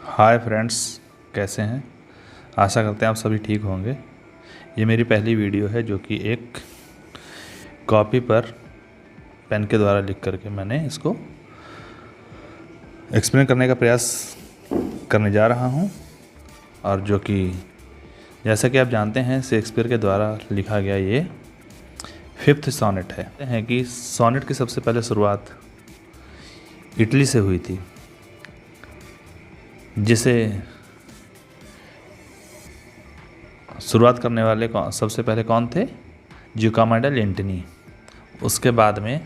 Hi friends, कैसे हैं। आशा करते हैं आप सभी ठीक होंगे। ये मेरी पहली वीडियो है जो कि एक कॉपी पर पेन के द्वारा लिख करके मैंने इसको एक्सप्लेन करने का प्रयास करने जा रहा हूँ। और जो कि जैसा कि आप जानते हैं शेक्सपियर के द्वारा लिखा गया ये 5th सोनेट है कि सोनेट की सबसे पहले शुरुआत इटली से हुई थी, जिसे शुरुआत करने वाले सबसे पहले कौन थे? जियोकॉम द लेंटिनी। उसके बाद में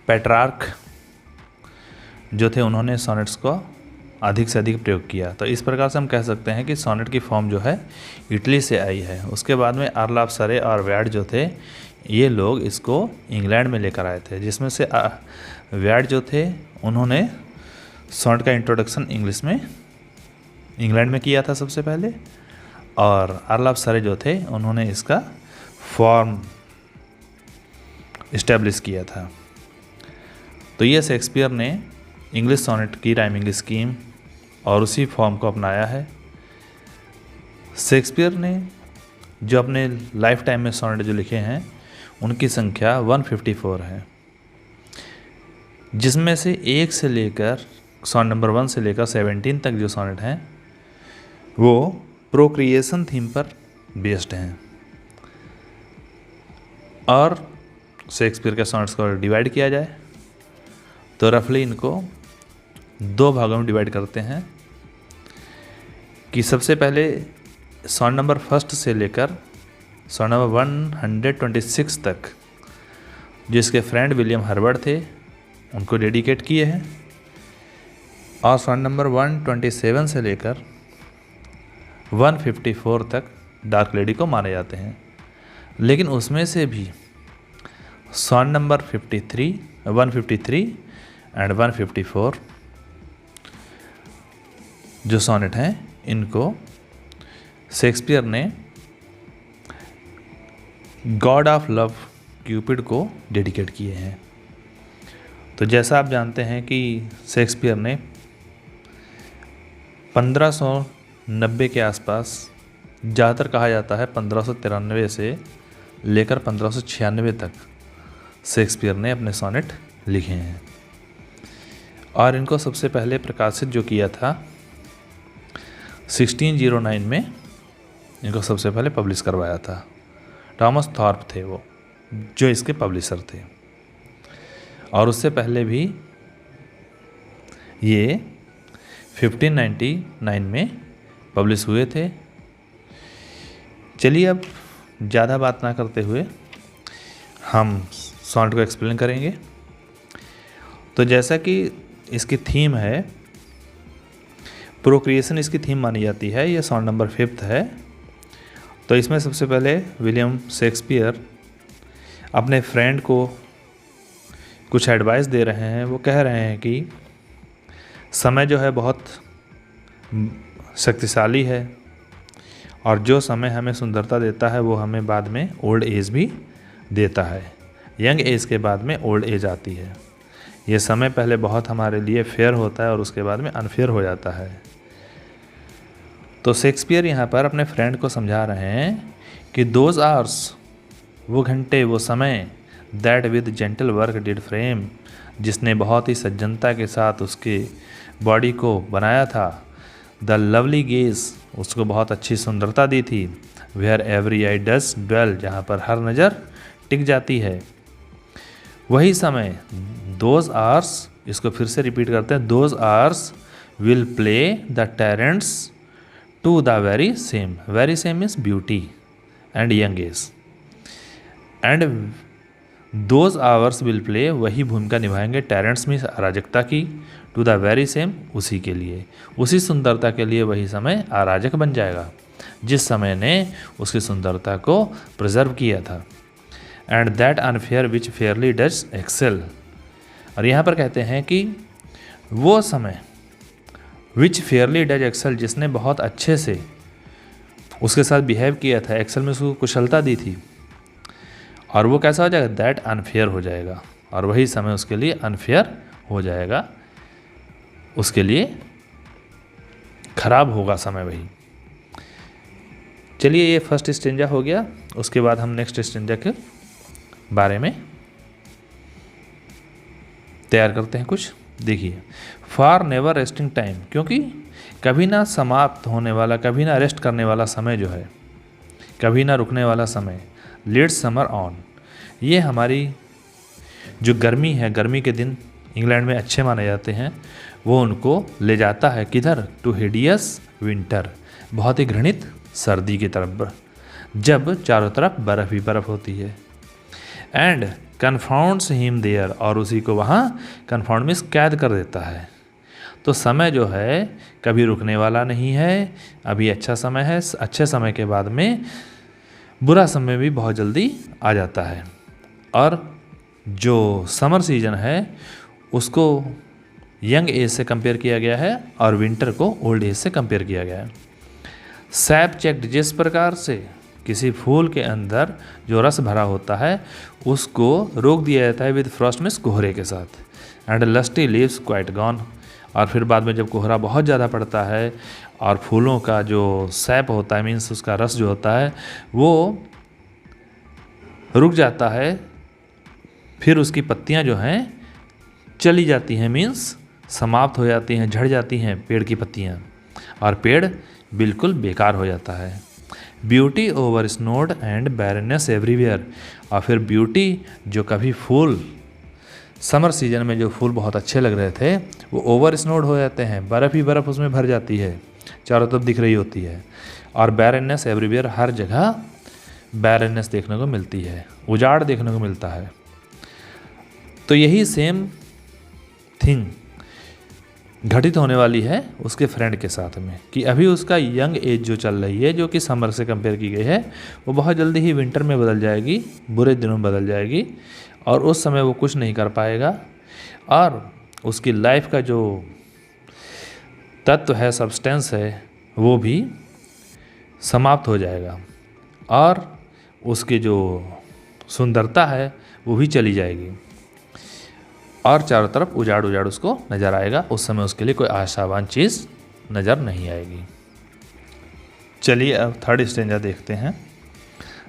पेट्रार्क जो थे उन्होंने सोनेट्स को अधिक से अधिक प्रयोग किया। तो इस प्रकार से हम कह सकते हैं कि सोनेट की फॉर्म जो है इटली से आई है। उसके बाद में अर्ल ऑफ सरे और व्याट जो थे ये लोग इसको इंग्लैंड में लेकर आए थे, जिसमें से व्याट जो थे उन्होंने सोनेट का इंट्रोडक्शन इंग्लैंड में किया था सबसे पहले, और अर्ल ऑफ सरे जो थे उन्होंने इसका फॉर्म इस्टेब्लिश किया था। तो ये शेक्सपियर ने इंग्लिश सोनेट की राइमिंग स्कीम और उसी फॉर्म को अपनाया है। शेक्सपियर ने जो अपने लाइफ टाइम में सोनेट जो लिखे हैं उनकी संख्या 154 है, जिसमें से सोनेट नंबर 1 से लेकर 17 तक जो सोनेट हैं वो प्रोक्रिएशन थीम पर बेस्ड हैं। और शेक्सपियर के सोनेट्स को डिवाइड किया जाए तो रफली इनको 2 भागों में डिवाइड करते हैं कि सबसे पहले सोनेट नंबर 1 से लेकर सोनेट नंबर 126 तक जो इसके फ्रेंड विलियम हर्बर्ट थे उनको डेडिकेट किए हैं, और सोनेट नंबर 127 से लेकर 154 तक डार्क लेडी को माने जाते हैं। लेकिन उसमें से भी सोनेट नंबर 153 एंड 154 जो सोनेट हैं इनको शेक्सपियर ने गॉड ऑफ लव क्यूपिड को डेडिकेट किए हैं। तो जैसा आप जानते हैं कि शेक्सपियर ने 1590 के आसपास, ज़्यादातर कहा जाता है 1593 से लेकर 1596 तक शेक्सपियर ने अपने सोनेट लिखे हैं, और इनको सबसे पहले प्रकाशित जो किया था 1609 में इनको सबसे पहले पब्लिश करवाया था। थॉमस थॉर्प थे वो जो इसके पब्लिशर थे, और उससे पहले भी ये 1599 में पब्लिश हुए थे। चलिए अब ज़्यादा बात ना करते हुए हम सोनेट को एक्सप्लेन करेंगे। तो जैसा कि इसकी थीम है, प्रोक्रिएशन इसकी थीम मानी जाती है, ये सोनेट नंबर 5 है। तो इसमें सबसे पहले विलियम शेक्सपियर अपने फ्रेंड को कुछ एडवाइस दे रहे हैं। वो कह रहे हैं कि समय जो है बहुत शक्तिशाली है, और जो समय हमें सुंदरता देता है वो हमें बाद में ओल्ड एज भी देता है। यंग एज के बाद में ओल्ड एज आती है। ये समय पहले बहुत हमारे लिए फेयर होता है और उसके बाद में अनफेयर हो जाता है। तो शेक्सपियर यहाँ पर अपने फ्रेंड को समझा रहे हैं कि दोज आवर्स, वो घंटे, वो समय, that with gentle work did frame, जिसने बहुत ही सज्जनता के साथ उसके बॉडी को बनाया था, द लवली गेज, उसको बहुत अच्छी सुंदरता दी थी, where every eye does dwell, जहाँ पर हर नज़र टिक जाती है, वही समय, दोज आवर्स, इसको फिर से रिपीट करते हैं, those hours will play the tyrants to the very same is beauty and young age, and those hours will play, वही भूमिका निभाएंगे टैरेंट्स में अराजकता की, टू द वेरी सेम, उसी के लिए, उसी सुंदरता के लिए वही समय अराजक बन जाएगा जिस समय ने उसकी सुंदरता को प्रिजर्व किया था। And that unfair which fairly does excel, और यहाँ पर कहते हैं कि वो समय विच फेयरली डज एक्सेल, जिसने बहुत अच्छे से उसके साथ बिहेव किया था, एक्सेल में उसको कुशलता दी थी, और वो कैसा हो जाएगा? दैट अनफेयर हो जाएगा, और वही समय उसके लिए अनफेयर हो जाएगा, उसके लिए खराब होगा समय वही। चलिए ये फर्स्ट स्टेंजा हो गया, उसके बाद हम नेक्स्ट स्टेंजा के बारे में तैयार करते हैं कुछ। देखिए, फॉर नेवर रेस्टिंग टाइम, क्योंकि कभी ना समाप्त होने वाला, कभी ना रेस्ट करने वाला समय जो है, कभी ना रुकने वाला समय, लीड्स समर ऑन, ये हमारी जो गर्मी है, गर्मी के दिन इंग्लैंड में अच्छे माने जाते हैं, वो उनको ले जाता है किधर, टू हिडियस विंटर, बहुत ही घृणित सर्दी की तरफ, जब चारों तरफ बर्फ़ ही बर्फ़ होती है। एंड कन्फाउंड्स हिम देयर, और उसी को वहाँ कन्फाउंड मीन्स कैद कर देता है। तो समय जो है कभी रुकने वाला नहीं है, अभी अच्छा समय है, अच्छे समय के बाद में बुरा समय भी बहुत जल्दी आ जाता है। और जो समर सीजन है उसको यंग एज से कंपेयर किया गया है और विंटर को ओल्ड एज से कंपेयर किया गया है। सैप चेक्ड, जिस प्रकार से किसी फूल के अंदर जो रस भरा होता है उसको रोक दिया जाता है विद फ्रॉस्ट मीन्स कोहरे के साथ। And lusty leaves quite gone, और फिर बाद में जब कोहरा बहुत ज़्यादा पड़ता है और फूलों का जो सैप होता है मीन्स उसका रस जो होता है वो रुक जाता है, फिर उसकी पत्तियां जो हैं चली जाती हैं, मीन्स समाप्त हो जाती हैं, झड़ जाती हैं पेड़ की पत्तियां, और पेड़ बिल्कुल बेकार हो जाता है। Beauty over स्नोड and barrenness everywhere, और फिर ब्यूटी जो कभी फूल समर सीजन में जो फूल बहुत अच्छे लग रहे थे वो ओवर स्नोड हो जाते हैं, बर्फ़ ही बर्फ़ उसमें भर जाती है, चारों तरफ दिख रही होती है। और बैरनेस एवरीवेयर, हर जगह बैरनेस देखने को मिलती है, उजाड़ देखने को मिलता है। तो यही सेम थिंग घटित होने वाली है उसके फ्रेंड के साथ में, कि अभी उसका यंग एज जो चल रही है जो कि समर से कंपेयर की गई है वो बहुत जल्दी ही विंटर में बदल जाएगी, बुरे दिनों में बदल जाएगी, और उस समय वो कुछ नहीं कर पाएगा और उसकी लाइफ का जो तत्व है, सब्सटेंस है, वो भी समाप्त हो जाएगा और उसकी जो सुंदरता है वो भी चली जाएगी और चारों तरफ उजाड़ उजाड़ उसको नज़र आएगा। उस समय उसके लिए कोई आशावान चीज़ नज़र नहीं आएगी। चलिए अब थर्ड स्टेंजा देखते हैं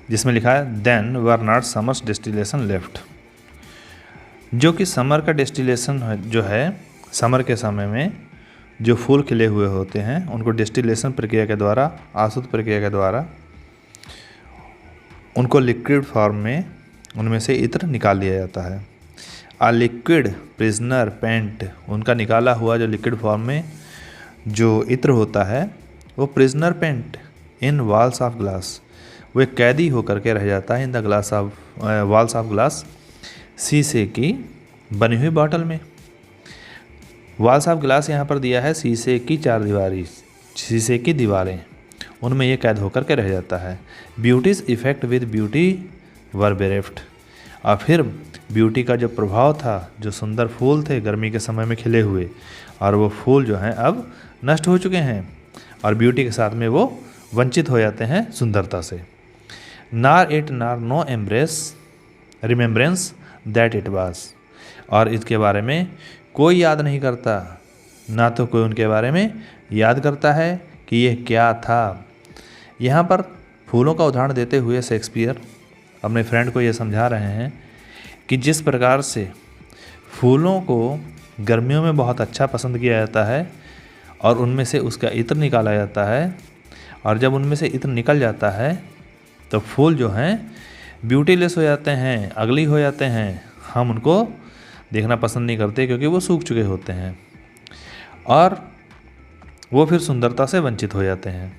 जिसमें लिखा है then were not summer's distillation left, जो कि समर का डेस्टिलेशन जो है, समर के समय में जो फूल खिले हुए होते हैं उनको डिस्टिलेशन प्रक्रिया के द्वारा, आसुत प्रक्रिया के द्वारा उनको लिक्विड फॉर्म में उनमें से इत्र निकाल लिया जाता है। आ लिक्विड प्रिजनर पेंट, उनका निकाला हुआ जो लिक्विड फॉर्म में जो इत्र होता है वो prisoner pent in walls of glass, वो एक कैदी होकर के रह जाता है in the glass of walls of glass, शीशे की बनी हुई बॉटल में। वॉल्स ऑफ ग्लास यहाँ पर दिया है शीशे की चार दीवारी, शीशे की दीवारें, उनमें ये कैद होकर के रह जाता है। ब्यूटीज इफेक्ट विद ब्यूटी वर बेरेफ्ट, और फिर ब्यूटी का जो प्रभाव था, जो सुंदर फूल थे गर्मी के समय में खिले हुए, और वो फूल जो हैं अब नष्ट हो चुके हैं और ब्यूटी के साथ में वो वंचित हो जाते हैं सुंदरता से। Nor it nor no embrace remembrance that it was, और इसके बारे में कोई याद नहीं करता, ना तो कोई उनके बारे में याद करता है कि ये क्या था। यहाँ पर फूलों का उदाहरण देते हुए शेक्सपियर अपने फ्रेंड को ये समझा रहे हैं कि जिस प्रकार से फूलों को गर्मियों में बहुत अच्छा पसंद किया जाता है और उनमें से उसका इत्र निकाला जाता है, और जब उनमें से इत्र निकल जाता है तो फूल जो हैं ब्यूटीलेस हो जाते हैं, अगली हो जाते हैं, हम उनको देखना पसंद नहीं करते क्योंकि वो सूख चुके होते हैं और वो फिर सुंदरता से वंचित हो जाते हैं,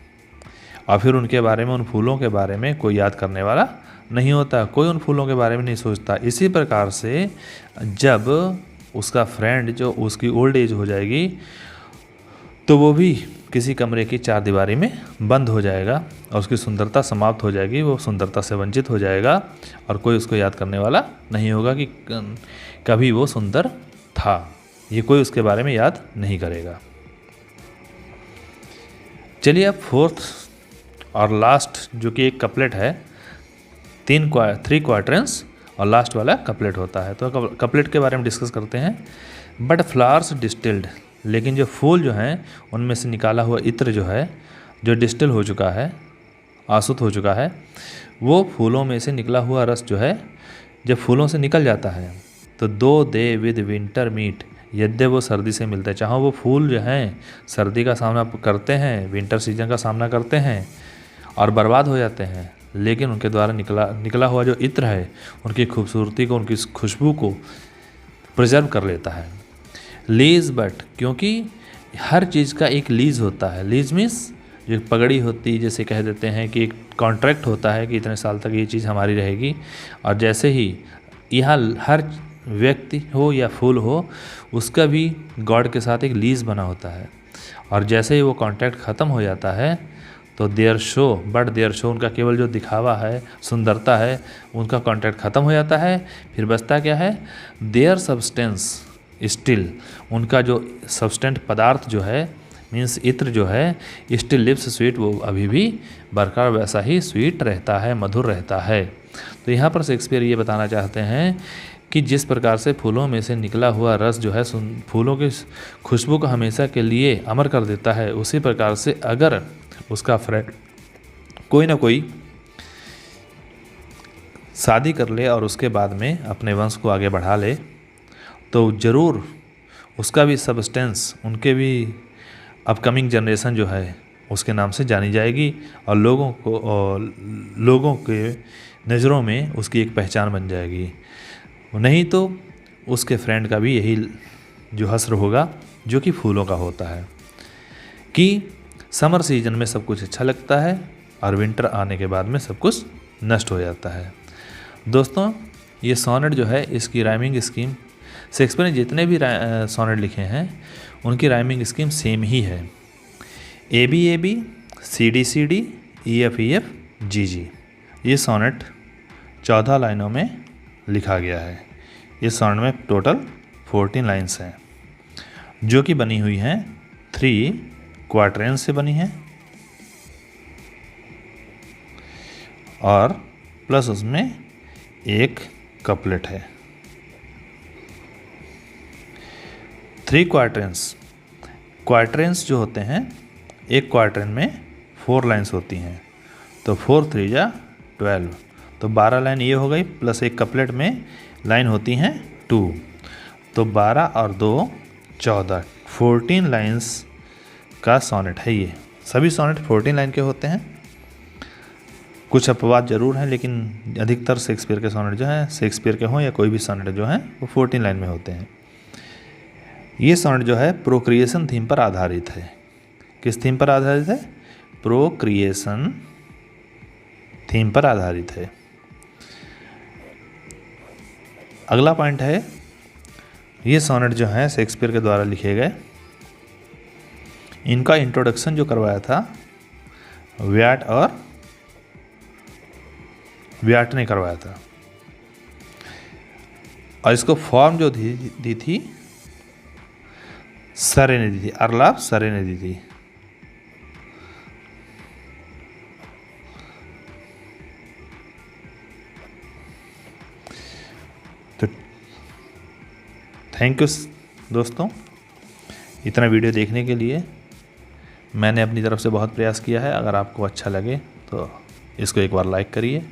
और फिर उनके बारे में, उन फूलों के बारे में कोई याद करने वाला नहीं होता, कोई उन फूलों के बारे में नहीं सोचता। इसी प्रकार से जब उसका फ्रेंड जो उसकी ओल्ड एज हो जाएगी तो वो भी किसी कमरे की चार दीवारी में बंद हो जाएगा और उसकी सुंदरता समाप्त हो जाएगी, वो सुंदरता से वंचित हो जाएगा और कोई उसको याद करने वाला नहीं होगा कि कभी वो सुंदर था, ये कोई उसके बारे में याद नहीं करेगा। चलिए अब फोर्थ और लास्ट जो कि एक कपलेट है, 3 क्वार्टरेंस और लास्ट वाला कपलेट होता है, तो कपलेट के बारे में डिस्कस करते हैं। बट फ्लावर्स डिस्टिल्ड लेकिन जो फूल जो हैं उनमें से निकाला हुआ इत्र जो है, जो डिस्टिल हो चुका है, आसुत हो चुका है, वो फूलों में से निकला हुआ रस जो है जब फूलों से निकल जाता है तो दो दे विद विंटर मीट, यद्य वो सर्दी से मिलते हैं, चाहे वो फूल जो हैं सर्दी का सामना करते हैं, विंटर सीजन का सामना करते हैं और बर्बाद हो जाते हैं, लेकिन उनके द्वारा निकला हुआ जो इत्र है उनकी खूबसूरती को, उनकी खुशबू को प्रिजर्व कर लेता है। लीज बट, क्योंकि हर चीज़ का एक लीज होता है। लीज मीन्स जो पगड़ी होती है, जैसे कह देते हैं कि एक कॉन्ट्रैक्ट होता है कि इतने साल तक ये चीज़ हमारी रहेगी, और जैसे ही यहाँ हर व्यक्ति हो या फूल हो उसका भी गॉड के साथ एक लीज बना होता है, और जैसे ही वो कॉन्ट्रैक्ट ख़त्म हो जाता है तो their show, but their show, उनका केवल जो दिखावा है, सुंदरता है, उनका कॉन्ट्रैक्ट ख़त्म हो जाता है। फिर बचता क्या है, देयर सब्सटेंस स्टिल, उनका जो सब्सटेंट पदार्थ जो है मीन्स इत्र जो है, स्टिल लिप्स स्वीट, वो अभी भी बरकरार वैसा ही स्वीट रहता है, मधुर रहता है। तो यहाँ पर शेक्सपियर ये बताना चाहते हैं कि जिस प्रकार से फूलों में से निकला हुआ रस जो है फूलों की खुशबू को हमेशा के लिए अमर कर देता है, उसी प्रकार से अगर उसका फ्रेंड कोई ना कोई शादी कर ले और उसके बाद में अपने वंश को आगे बढ़ा ले तो ज़रूर उसका भी सब्सटेंस, उनके भी अपकमिंग जनरेशन जो है उसके नाम से जानी जाएगी, और लोगों के नज़रों में उसकी एक पहचान बन जाएगी। नहीं तो उसके फ्रेंड का भी यही जो हस्र होगा जो कि फूलों का होता है, कि समर सीजन में सब कुछ अच्छा लगता है और विंटर आने के बाद में सब कुछ नष्ट हो जाता है। दोस्तों, ये सोनेट जो है इसकी राइमिंग स्कीम, शेक्सपियर ने जितने भी सोनेट लिखे हैं उनकी राइमिंग स्कीम सेम ही है, A B C D E F G G. ये सोनेट 14 लाइनों में लिखा गया है। इस सोनेट में टोटल 14 लाइन्स हैं जो कि बनी हुई हैं 3 क्वार्टरेंस से बनी हैं, और प्लस उसमें एक कपलेट है। 3 क्वार्टरेंस जो होते हैं, एक क्वार्टरेन में 4 लाइन्स होती हैं, तो 4 3 जा 12, तो 12 लाइन ये हो गई, प्लस एक कपलेट में लाइन होती हैं 2, तो 12 और 2 14, 14 लाइन्स का सोनेट है ये। सभी सोनेट 14 लाइन के होते हैं, कुछ अपवाद जरूर हैं, लेकिन अधिकतर शेक्सपियर के सोनेट जो हैं, शेक्सपियर के हों या कोई भी सोनेट जो हैं, वो 14 लाइन में होते हैं। ये सोनेट जो है प्रोक्रिएशन थीम पर आधारित है। किस थीम पर आधारित है? प्रोक्रिएशन थीम पर आधारित है। अगला पॉइंट है, ये सोनेट जो हैं शेक्सपियर के द्वारा लिखे गए, इनका इंट्रोडक्शन जो करवाया था व्याट ने करवाया था, और इसको फॉर्म जो दी थी सरे ने दी थी, अरलाफ सरे ने दी थी। तो थैंक यू दोस्तों, इतना वीडियो देखने के लिए। मैंने अपनी तरफ से बहुत प्रयास किया है। अगर आपको अच्छा लगे तो इसको एक बार लाइक करिए।